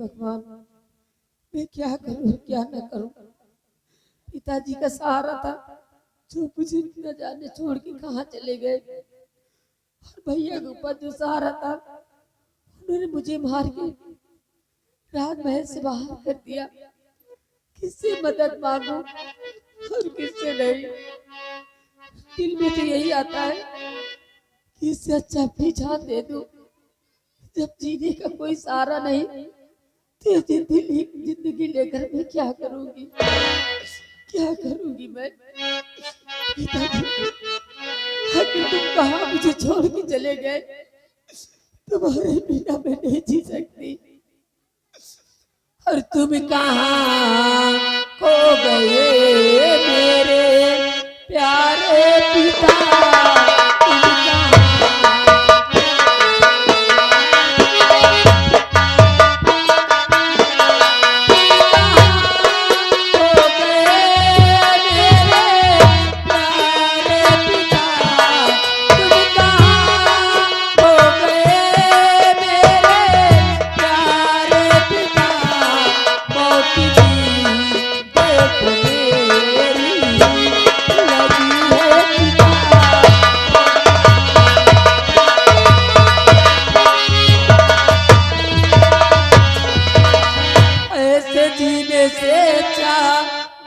भगवान, मैं क्या करूं क्या न करूं। पिताजी का सहारा था जो मुझे न जाने छोड़ के कहाँ चले गए, और भैया के ऊपर जो सहारा था उन्होंने मुझे मार के राजमहल से बाहर कर दिया। किससे मदद मांगू और किससे नहीं। दिल में तो यही आता है कि इससे अच्छा अपनी जान दे दूं। जब जीने का कोई सहारा नहीं तो जिंदगी लेकर मैं क्या करूंगी, क्या करूंगी मैं। पिताजी, आखिर तुम कहाँ मुझे छोड़ के चले गए। तुम्हारे बिना मैं नहीं जी सकती। और तुम कहाँ खो गए मेरे प्यारे पिता।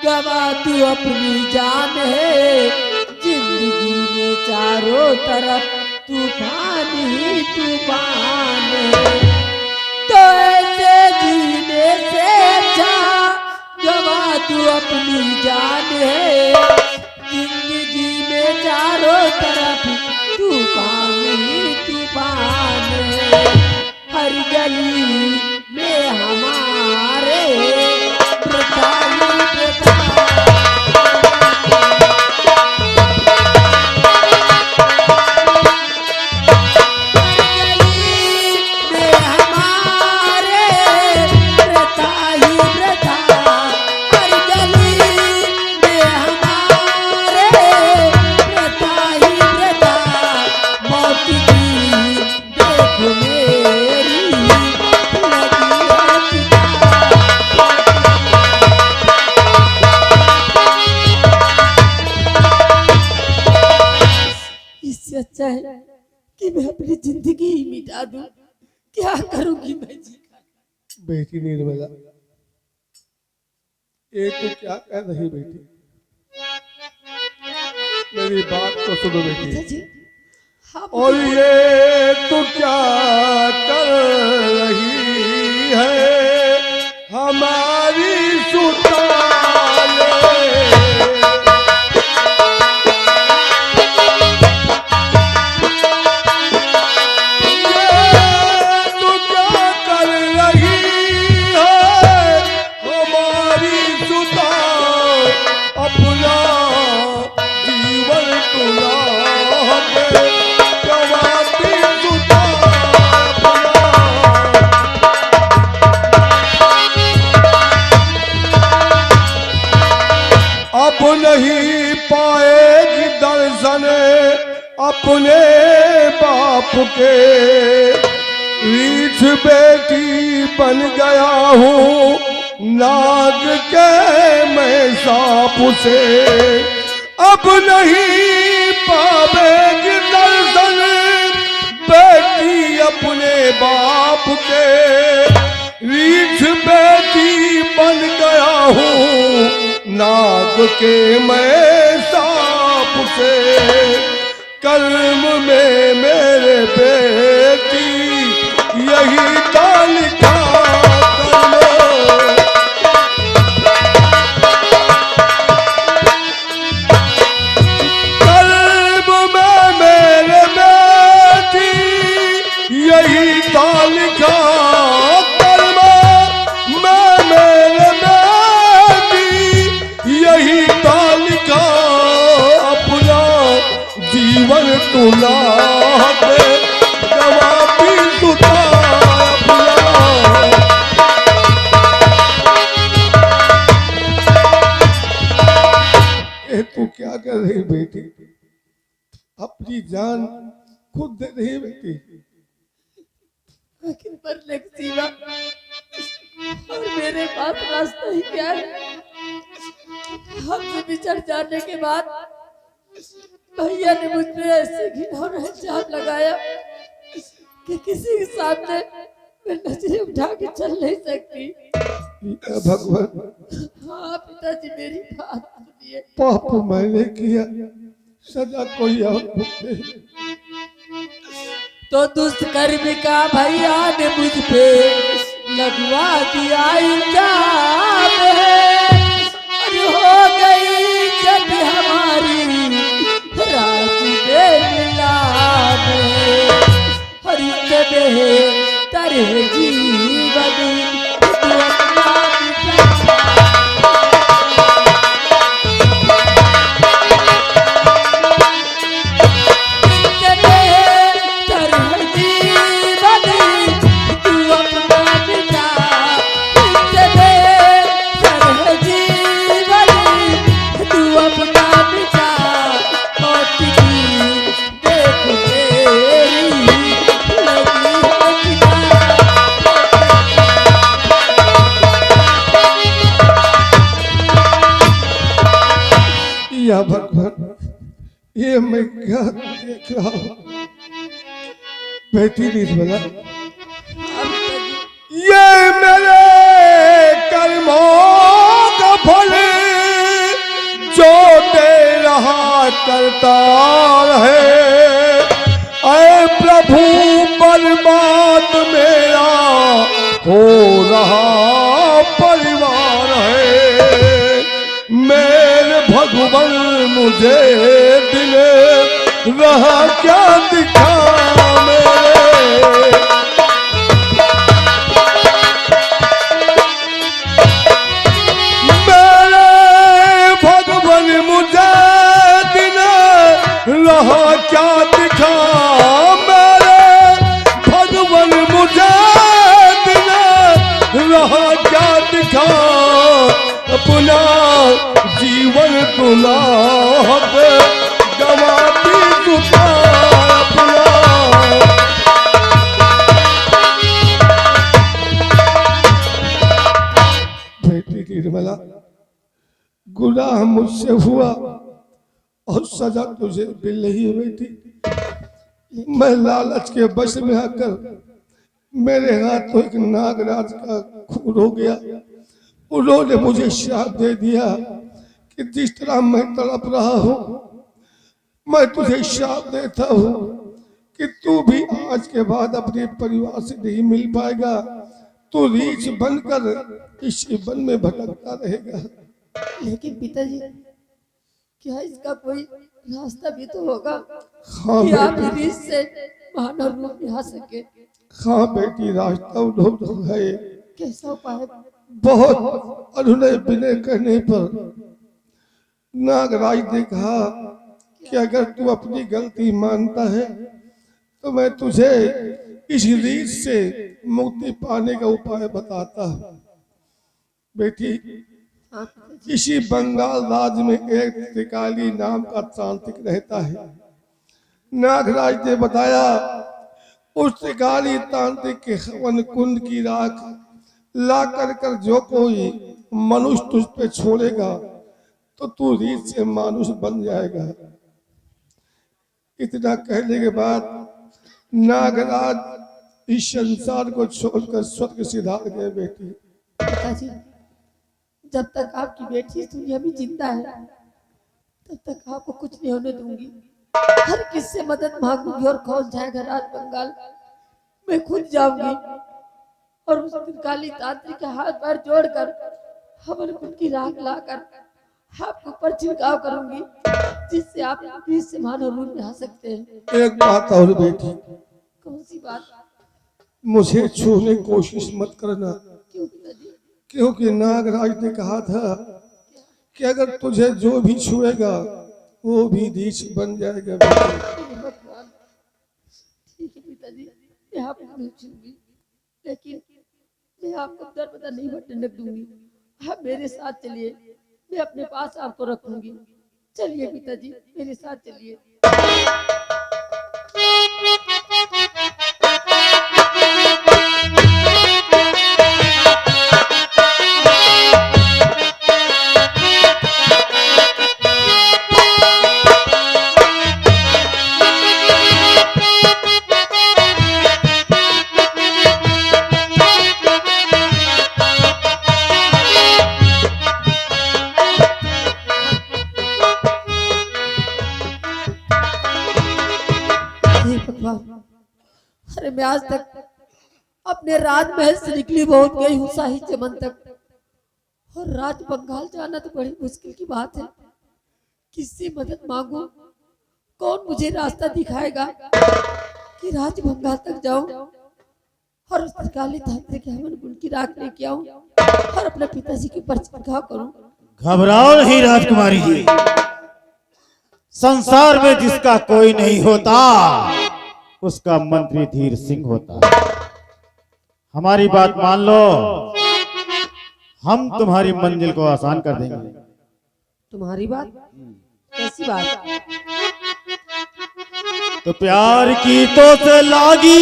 गवा तू अपनी जान है, जिंदगी में चारों तरफ तूफान ही तूफान है। तो ऐसे जीने से अच्छा गवा तू अपनी जान है, जिंदगी में चारों तरफ तूफान ही तूफान है। हर गली में हमारे अच्छा है कि मैं अपनी जिंदगी ही मिटा दूं। क्या करूंगी मैं जी। बेटी निर्मला, ये तो क्या कह रही बेटी, मेरी बात तो सुनो बेटी। और ये तो क्या कर रही है हमारी सुताले। अब नहीं पाएगी दर्शन अपने बाप के, रीछ बेटी बन गया हूँ नाग के मैं सांप से। अब नहीं पाएगी दर्शन बेटी अपने बाप के, रीछ बेटी बन गया हूँ नाग के मैं सांप से। कर्म में मेरे बेटी यही दान का कर्म। कर्म में मेरे बेटी यही दान का कर्म। मैं मेरे यही ताल का अपना जीवन तुला दे गवाती तुता अपना। ये तू क्या कर रही बेटी, अपनी जान खुद दे रही बेटी। आखिर मरने के सिवा और मेरे पास रास्ता ही क्या है। हमसे बिछड़ जाने के बाद भैया ने मुझ पे ऐसे घिनौना इल्जाम लगाया कि किसी के सामने मैं नजरें उठा के चल नहीं सकती। भगवान, हाँ पिताजी, मेरी बात सुनिए। पाप मैंने किया, सजा कोई और दे। तो दुष्कर्म का भैया ने मुझ पे लगवा दिया इल्जाम और हो गई जब हमारी रात बेमिलाप हर तरह जीवन या भगवान, ये मैं क्या देख रहा हूँ। बेटी निर्मला, ये मेरे कर्मों का फल जो दे रहा करता रहे। ऐ प्रभु बर्बाद मेरा हो रहा परिवार है। मेरे भगवान मुझे दिले रहा क्या दिखा मेरे। भगवान मुझे दिले रहा क्या दिखा मेरे। भगवान मुझे दिले रहा क्या दिखा। अपना जीवन गुनाह पे गवाती तुझा अपना। बेटी निर्मला, गुनाह मुझसे हुआ और सजा तुझे मिल रही है बेटी। मैं लालच के वश में आकर मेरे हाथों एक नागराज का खून हो गया। उन्होंने मुझे श्राप दे दिया कि जिस तरह मैं तड़प रहा हूँ, मैं तुझे श्राप देता हूँ कि तू भी आज के बाद अपने परिवार से नहीं मिल पाएगा। तू रीछ बनकर इस वन में भटकता रहेगा। लेकिन पिताजी, क्या इसका कोई रास्ता भी तो होगा हाँ कि आप बेटी, रीछ से मानव रूप में आ सके? हाँ बेटी, रास्ता उपलब्ध है। कैसा उपाय? बहुत अनुनय विनय करने पर नागराज ने कहा कि अगर तू अपनी गलती मानता है तो मैं तुझे इस रीत से मुक्ति पाने का उपाय बताता हूँ। बेटी, इसी बंगाल राज्य में एक त्रिकाली नाम का तांत्रिक रहता है। नागराज ने बताया उस त्रिकाली तांत्रिक के हवन कुंड की राख ला कर जो कोई मनुष्य तुझ पे छोड़ेगा तो तू रीत से मानुष बन जाएगा। इतना कहने के बाद नागराज इस संसार को छोड़कर स्वर्ग सिधार गए। बेटी, पिताजी, जब तक आपकी बेटी इस दुनिया में जिंदा है तब तक आपको कुछ नहीं होने दूंगी। हर किससे मदद मांगूंगी और कौन जाएगा राज बंगाल, मैं खुद जाऊंगी और उस काली तांत्रिक के हाथ पैर जोड़कर हवन कुंड की राख लाकर आपके ऊपर छिड़काव करूंगी, जिससे आप बीच से मानव रूप में आ सकते हैं। एक बात और बेटी, कौन सी बात? मुझे छूने की कोशिश मत करना। क्यों पिताजी? क्योंकि नागराज ने कहा था कि अगर तुझे जो भी छुएगा वो भी रीछ बन जाएगा। भगवान, ठीक है पिताजी, मैं आपको नहीं छूंगी, लेकिन मैं आपको दर बदर नहीं बटने दूंगी। आप मेरे साथ चलिए, मैं अपने पास आपको रखूंगी। चलिए पिताजी, मेरे साथ चलिए। भगवान, अरे मैं आज तक अपने राजमहल से निकली बहुत गई हूँ शाही चमन तक, और राज बंगाल जाना तो बड़ी मुश्किल की बात है। किससे मदद मांगू? कौन मुझे रास्ता दिखाएगा कि राज बंगाल तक जाऊं और उस काली धात्र के हमन गुण की राख लेके आऊं और अपने पिताजी के ऊपर छिड़काव करूं। घबराओ नहीं राजकुमारी जी, संसार में जिसका कोई नहीं होता उसका मंत्री धीर सिंह होता है। हमारी बात मान लो, हम तुम्हारी मंजिल को आसान कर देंगे। तुम्हारी बात? कैसी बात? तो प्यार की तो से लागी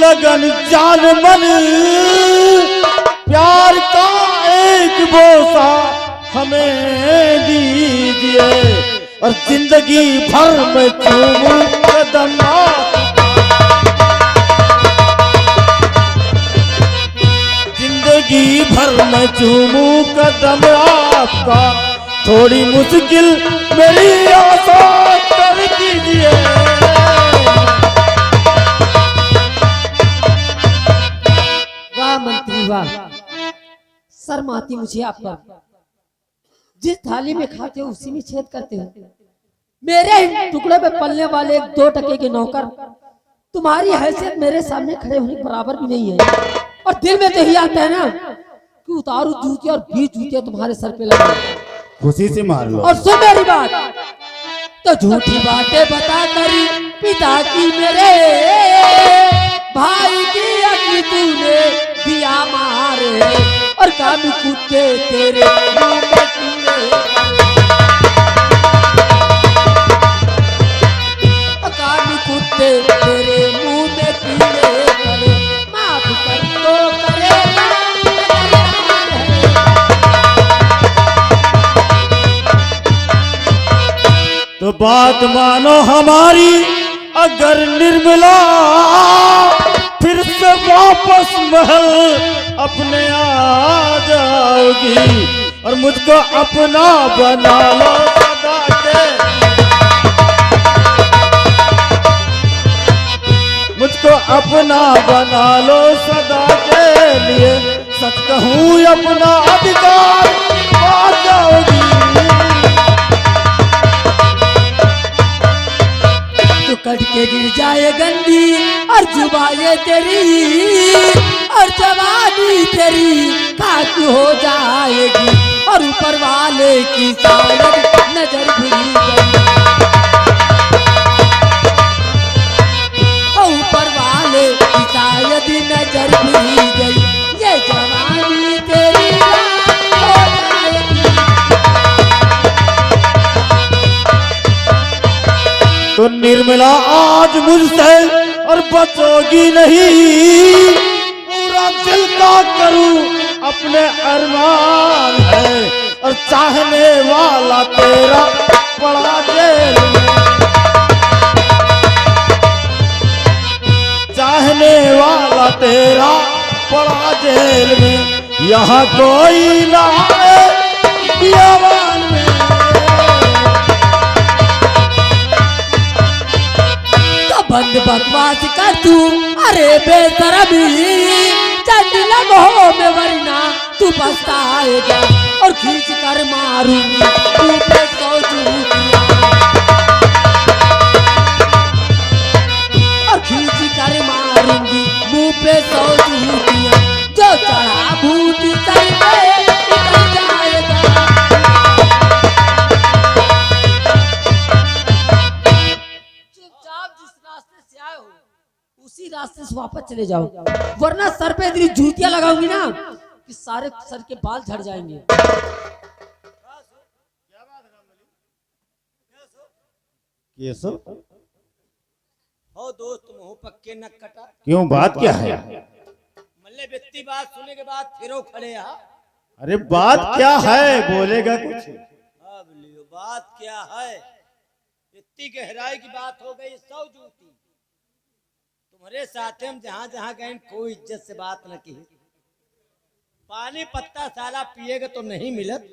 लगन जान मन, प्यार का एक बोसा हमें दीजिए और जिंदगी भर में चूमूं कदम, जिंदगी भर में चूमूं कदम आपका, थोड़ी मुश्किल मेरी आसान कर दीजिए। वाह मंत्री वाह, शर्म आती मुझे आप पर। जिस थाली में खाते हो उसी में छेद करते हो। मेरे टुकड़े पे पलने वाले एक 2 टके के नौकर तुम्हारी हैसियत मेरे सामने खड़े होने के बराबर भी नहीं है। और दिल में तो यही आता है ना कि उतारू जूती और 20 जूतियां तुम्हारे सर पे लगा, खुशी से मार लो। और सुन मेरी बात, तो झूठी बातें बता कर पिता की मेरे भाई की अक्ल तूने दिया मारे, और कामी कुत्ते तेरे मुंह में कीड़े, कामी कुत्ते तेरे मुंह में कीड़े करे, माफ कर तो करेगा। तो बात मानो हमारी, अगर निर्मला फिर से वापस महल अपने आ जाओगी, और मुझको अपना बना लो सदा के, मुझको अपना बना लो सदा के लिए, सच कहूँ अपना अधिकार पा जाओगी। कट के गिर जाए गंदी और जुबाए तेरी, और जवानी तेरी खाक हो जाएगी, और ऊपर वाले की शायद नजर फिरी गई, ऊपर वाले की शायद नजर फिरी गई, ये जवानी तेरी हो जाएगी। तो निर्मला आज मुझसे और बचोगी नहीं, पूरा दिल का करूं अपने अरमान है, और चाहने वाला तेरा पड़ा जेल में, चाहने वाला तेरा पड़ा जेल में, यहाँ कोई ना आए बियावान में। बंद बकवास कर तू, अरे बेशरमी, चंद लम्हों में वरना तू पछताएगा, और खींच कर मारूंगी तू पे 100 जूतियां, और खींच कर मारूंगी मुंह पे 100 जूतियां, जो चढ़ा भूत सर पे उतर जाएगा। उसी रास्ते से वापस चले जाओ, वरना सर पे इतनी जूतियां लगाऊंगी ना कि सारे सर के बाल झड़ जाएंगे। ये सब हो दोस्त मुंह पक्के न कटा, क्यों, बात क्या है? मल्ले व्यक्ति बात सुनने के बाद फिरो खड़े यहाँ। अरे बात क्या है, बोलेगा कुछ? अब लियो बात क्या है, इतनी गहराई की बात हो गई। 100 जूती तुम्हारे साथ हम जहां जहां गए कोई इज्जत से बात न की, पानी पत्ता साला पिएगा तो नहीं मिलत,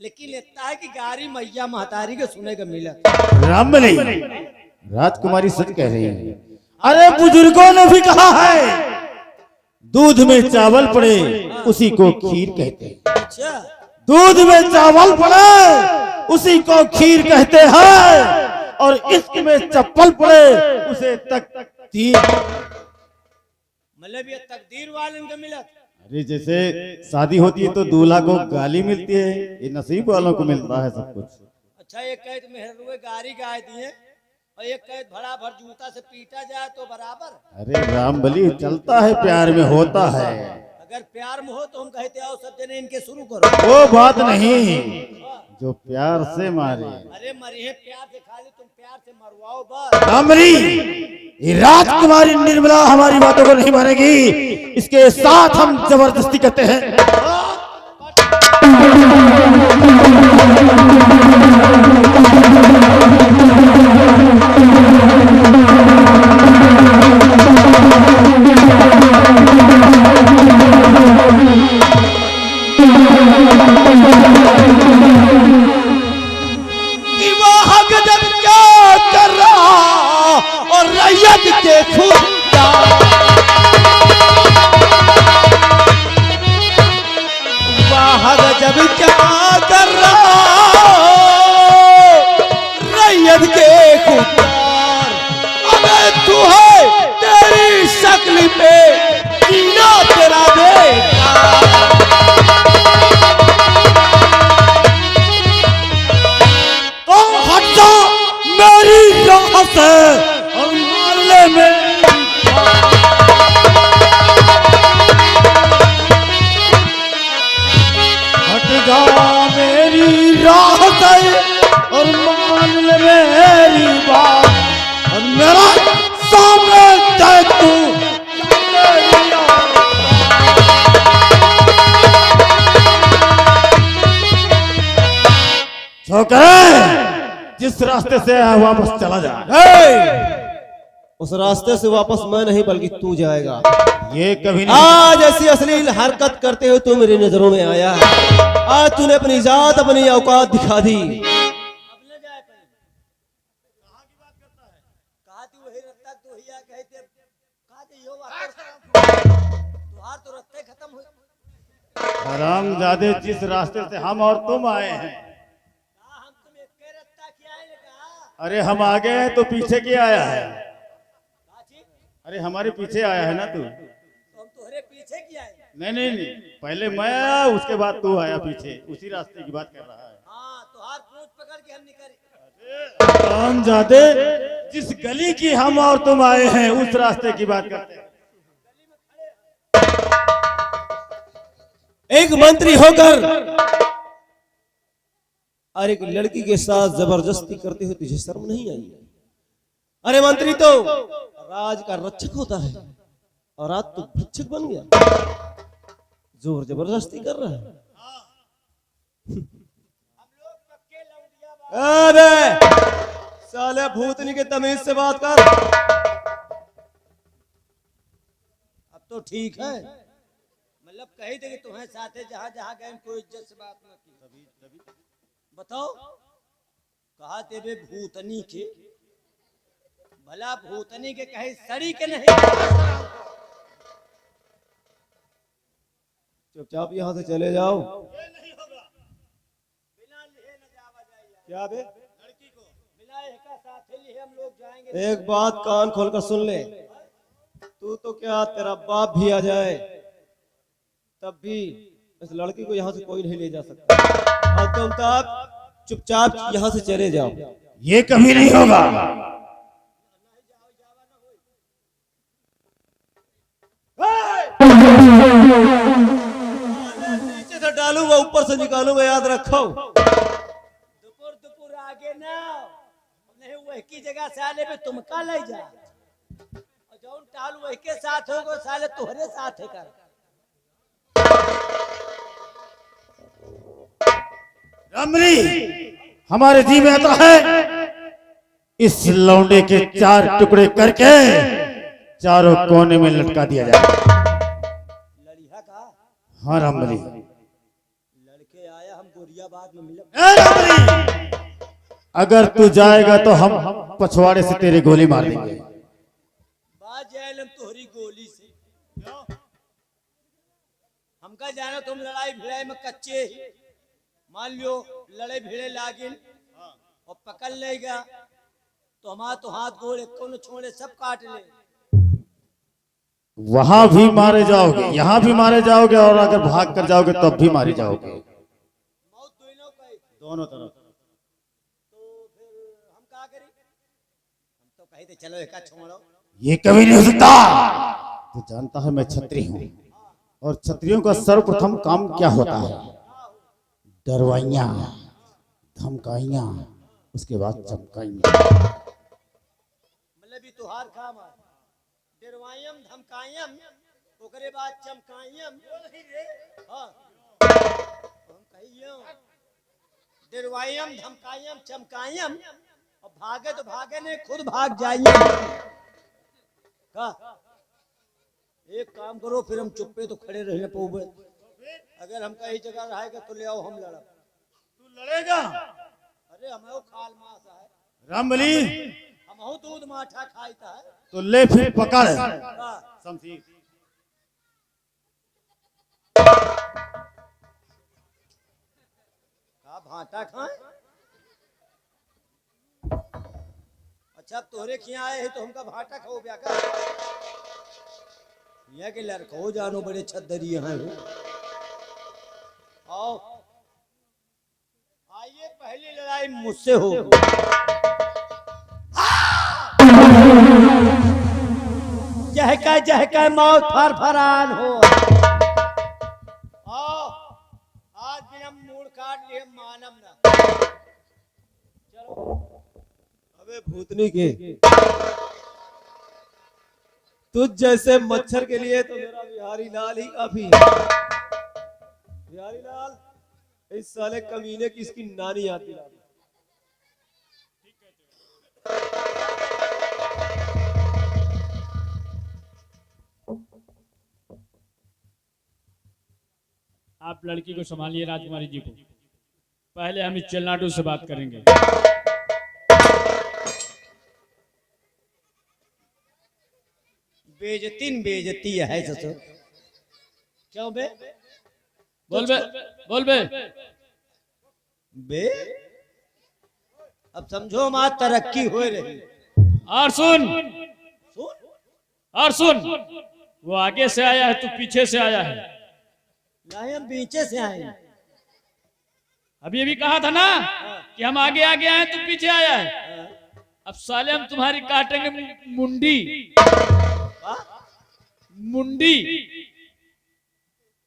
लेकिन इतना है कि गारी मैया महतारी के सुने का मिलत। राम नहीं, राजकुमारी सच कह रही है। अरे बुजुर्गों ने भी कहा है, दूध में चावल पड़े उसी को खीर कहते हैं। अच्छा, दूध में चावल पड़े उसी को खीर कहते हैं, और इश्क में चप्पल पड़े उसे तकदीर। मतलब ये तकदीर वाले इनके मिलत। अरे जैसे शादी होती है तो दूल्हा को गाली मिलती है, ये नसीब वालों को मिलता है सब कुछ। अच्छा, एक कैद मेहरुए गाड़ी गाय दिए और एक कैद भड़ा भर जूता से पीटा जाए तो बराबर। अरे राम बली, चलता है प्यार में, होता है। अगर प्यार में हो तो हम कहते आओ सब जने इनके शुरू करो। वो बात नहीं जो प्यार से मारे। अरे मरिए प्यार से, खाली तुम प्यार से मरवाओ बस। रामरी, ये राजकुमारी निर्मला हमारी बातों को नहीं मानेगी, इसके साथ हम जबरदस्ती करते हैं। जब क्या कर रहा रैयत के खुदार, अबे तू है तेरी शक्ल पे जीना तेरा बेटा। तो हट जा मेरी राह से और मार ले मेरी। जा मेरी राह से और मान ले मेरी बात, और मेरा सामने देख तू। छोकरे, जिस रास्ते से आया वापस चला जा। उस रास्ते से वापस मैं नहीं बल्कि तू जाएगा। ये कभी नहीं। आज ऐसी अश्लील हरकत करते हुए तू मेरी नजरों में आया है। आज तूने अपनी जात अपनी औकात दिखा दी। अब ले जाए पहले। कहाँ की बात करता है? कहा थी वही रत्ता तो ही आ कहते कहा थी यो तुहार तो रत्ते खत्म हुए। हरामजादे, जिस रास्ते से हम और तुम आए हैं। हम तुम एक के रत्ता किया है कहा? अरे हम आगे हैं तो पीछे क्या आया है? अरे हमारे पीछे आया है ना तू। तो हम तुम्हारे पीछे किया है। नहीं नहीं नहीं, पहले मैं आया उसके बाद तू आया पीछे, उसी रास्ते की बात कर रहा है। हाँ, तो हाथ पूछ पकड़ के हम निकले। हरामजादे, जिस गली की हम और तुम आए हैं उस रास्ते की बात करते हैं। एक मंत्री होकर और एक लड़की के साथ जबरदस्ती करते हुए तुझे शर्म नहीं आई? अरे मंत्री तो राज का रक्षक होता है और आज तो भिक्षुक बन गया, जोर जबरदस्ती कर रहा है। अबे साले भूतनी के तमीज से बात कर। अब तो ठीक है, मतलब कही थे कि तुम्हें साथे जहाँ जहाँ गए कोई इज्जत से बात न की। बताओ, कहा तेरे भूतनी के, भला भूतनी के कहीं सड़ी के नहीं। चुपचाप यहाँ से चले जाओ। ये नहीं होगा, बिना लिए न जावा जाइए। क्या बे? लड़की को बिना एक साथे लिए हम लोग जाएंगे। एक बात कान खोलकर सुन ले, तू तो क्या तेरा बाप भी आ जाए तब भी इस लड़की को यहाँ से कोई नहीं ले जा सकता। और तुम तब चुपचाप यहाँ से चले जाओ। ये कभी नहीं होगा। नीचे से डालूंगा ऊपर से निकालूंगा, याद रखो। दुपुर दुपुर आगे ना नहीं, वही की जगह साले पे तुम का ले जा, और जौन टाल वही के साथ होगो साले तुम्हारे साथ है कर। रमरी, हमारे जी में आता है इस लौंडे के 4 टुकड़े करके चारों कोने में लटका दिया जाए। लड़िया का हाँ रमरी। लड़के आया, हम गोरियाबाद में मिले। ए रमरी, अगर तू जाएगा तो हम पछवाड़े से तेरी गोली मार देंगे। बात जाए तोहरी गोली से क्यों? हमका जाना तुम लड़ाई भिड़ाई में कच्चे ही। मान लियो लड़ाई भिड़े लागिन और पकड़ लेगा तो हमारा तो हाथ गोड़ को छोड़े सब काट ले। वहां भी मारे जाओगे, यहाँ भी मारे जाओगे, और अगर भाग कर जाओगे तब भी मारे जाओगे। मौत दोनों का ही। दोनों तरफ। तो फिर हम क्या करें? हम तो कहे थे चलो एक छोड़ो। ये कभी नहीं हो सकता। तू जानता है मैं क्षत्रिय हूँ, और क्षत्रियों का सर्वप्रथम काम क्या होता है? डरवाइयाँ, धमकाइयाँ, उसके बाद चमकाइयाँ। मतलब भी तुहार काम है डरवायम धमकायम ओकरे बाद चमकायम। हाँ हम कहियो डरवायम धमकायम चमकायम और भागे तो भागे नहीं खुद भाग जाइए। का एक काम करो फिर हम चुप्पे तो खड़े रहने पोबे। अगर हम कहीं जगह रहेगा तो ले आओ हम लड़ा। तू लड़ेगा? अरे हमें खाल मास है रामबली, हम दूध माठा खाईता है। तो ले फिर पकड़ हाँ। शमशीर। का भाटा खाए? अच्छा अब तोहरे खिया आए हैं तो हमका भाटा खाओ ब्या का? यहाँ के लड़को जानो बड़े छदरी हैं हो। आओ आइए पहली लड़ाई मुझसे हो। जहका मौत फरफरान हो। आओ आज भी हम मूड काट लिए मानम ना। चलो अबे भूतनी के तुझ जैसे मच्छर के लिए तो मेरा बिहारी लाल ही काफी है। बिहारी लाल इस साले कमीने की इसकी नानी आती है। आप लड़की को संभालिए राजकुमारी जी को। पहले हम इस चलनाटू से बात करेंगे। बेजती है ससुर। क्यों बे? बोल बे, बोल बे। बे अब समझो मां तरक्की हो रही। और सुन, सुन और सुन, वो आगे से आया है, तू पीछे से आया है। नहीं हम पीछे से आए। अभी अभी कहा था ना कि हम आगे आगे आए, तू पीछे आया है। अब साले हम तुम्हारी काटेंगे मुंडी, मुंडी।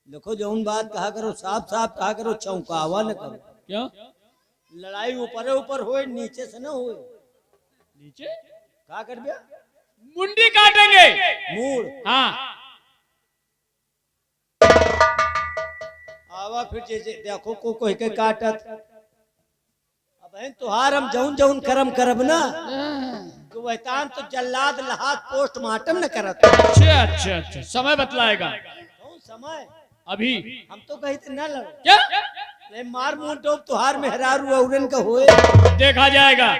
देखो जौन बात कहा करो साफ साफ कहा करो, चौंकावा न करो। क्यों? लड़ाई ऊपर ऊपर होए नीचे से न होए। नीचे क्या कर दिया? मुंडी काटेंगे। मूड हाँ आवा फिर जैसे देखो को कोई के काटत। अब है तुहार हम जौन जौन करम करब ना तो वहतान तो जल्लाद लहात पोस्टमार्टम न करत। अच्छा अच्छा अच्छा, समय बतलाएगा। कौन समय? अभी हम तो कही थे न लड़। क्या ले मार मुंह तो तुहार मेहरारू औरन का होए। देखा जाएगा।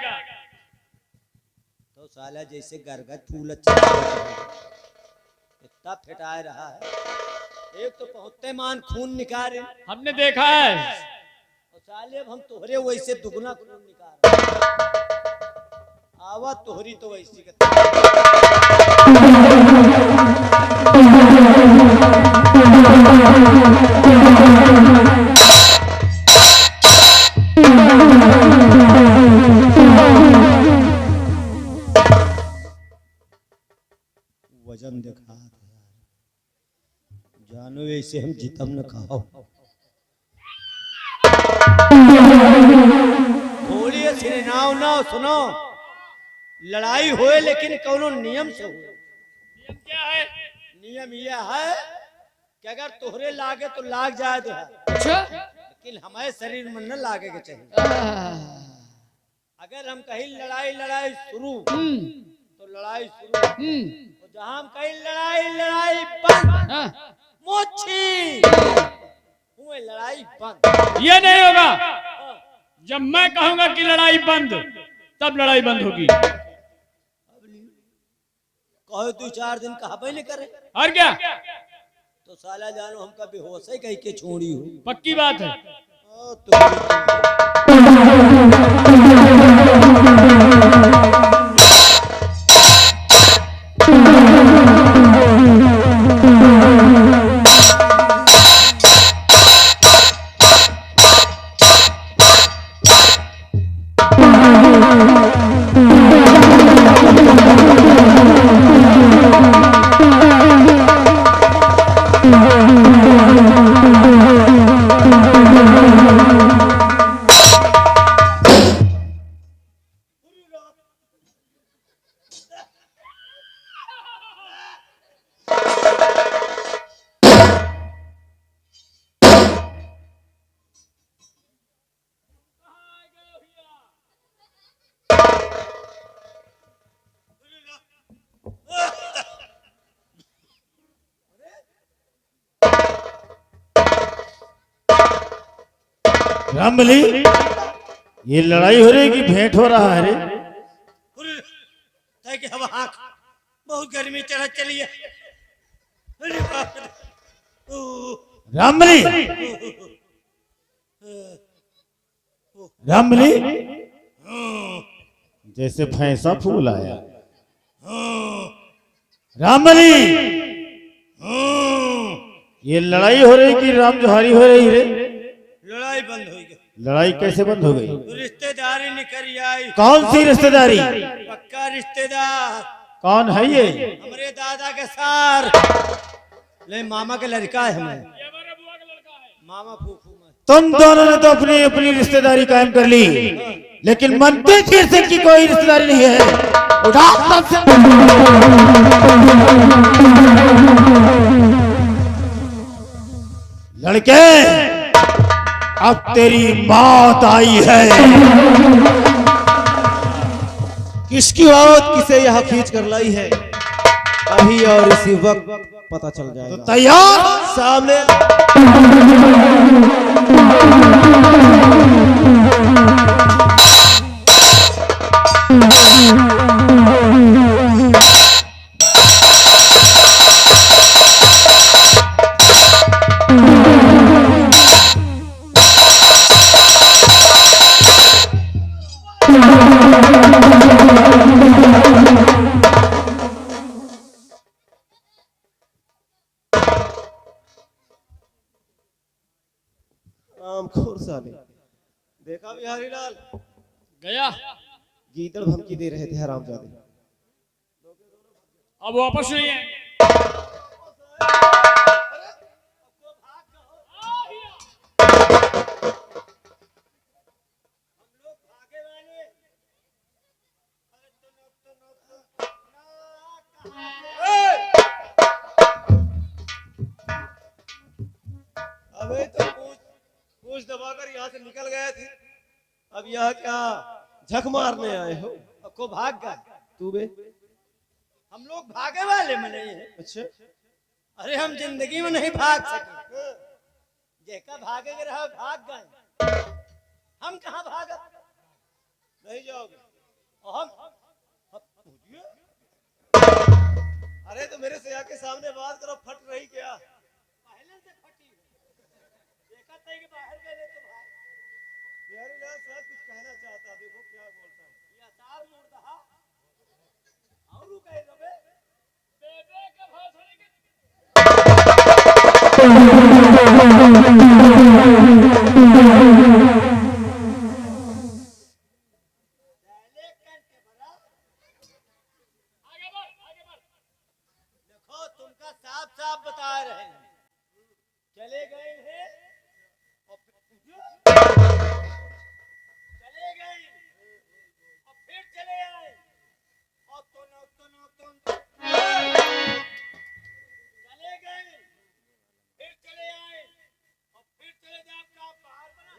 तो साला जैसे गरगद फूल इतना फेटाए रहा है। एक तो पहुंचते मान खून निकाले हमने देखा है। और साले अब हम तोहरे वैसे दुगना खून निकाल। आवा तोहरी तो वैसी वजन देखा जानो ऐसे हम जीतम न खाओ। बोलिए सिरनाव ना सुनो। लड़ाई होए लेकिन कोनो नियम से हो। नियम क्या है? नियम यह है कि अगर तोहरे लागे तो लाग जाए दे, अच्छा, लेकिन हमारे शरीर में न लागे के चाहिए। अगर हम कहीं लड़ाई लड़ाई शुरू तो लड़ाई शुरू, और जहां हम कहीं लड़ाई लड़ाई बंद मोची हुए लड़ाई बंद। ये नहीं होगा। जब मैं कहूंगा कि लड़ाई बंद, तब लड़ाई बंद होगी। कहो तू 4 दिन कहा पहले करे और क्या? तो साला जानो हम कभी होश ही कहीं के छोड़ी हो। पक्की बात है। तो रामबली, ये लड़ाई हो रही कि भेंट हो रहा है रे? कि हम आँख बहुत गर्मी चढ़ चली है। अरे बाप रे। रामबली, रामबली, जैसे भैंसा फूल आया। रामबली, ये लड़ाई हो रही कि राम जोहारी हो रही रे? लड़ाई बंद हो गई। लड़ाई कैसे बंद हो गई? रिश्तेदारी निकल आई। कौन सी रिश्तेदारी? पक्का रिश्तेदार। कौन है ये? हमारे दादा के सार ले मामा के लड़का है। हमें मामा फूफू में। तुम दोनों ने तो अपनी अपनी रिश्तेदारी कायम कर ली, लेकिन मंत्री तीर सिंह की कोई रिश्तेदारी नहीं है। उठा लड़के, अब तेरी मौत आई है। किसकी औरत किसे यहाँ खींच कर लाई है, अभी और इसी वक्त पता चल जाएगा। तो तैयार? सामने रामखोर साले, देखा बिहारी लाल? गया। गीदड़ धमकी दे रहे थे हरामजादे। अब वापस नहीं है। अबे तो पूछ दबाकर यहाँ से निकल गए थे, अब यहाँ क्या झक मारने आए हो? को भाग गए। तू बे? हम लोग भागे वाले में नहीं है। अच्छा, अरे हम जिंदगी में नहीं भाग सके। जेका भागे रहा भाग गए, हम कहाँ भागा? नहीं जाओगे? और हम अरे तो मेरे से आके सामने बात करो, फट रही क्या? पहले से फटी देखा था कि बाहर गए तो भाग। बिहारी लाल शायद कुछ कहना चाहता, देखो क्या बोलता है। ये अतार मोड़ दहा और कहे रबे बेबे के भाषण के देखो तुमका साफ साफ बता रहे हैं, चले गए हैं और चले गए और फिर चले आए और चले गए फिर चले आए और फिर चले जाए। आपका बाहर बना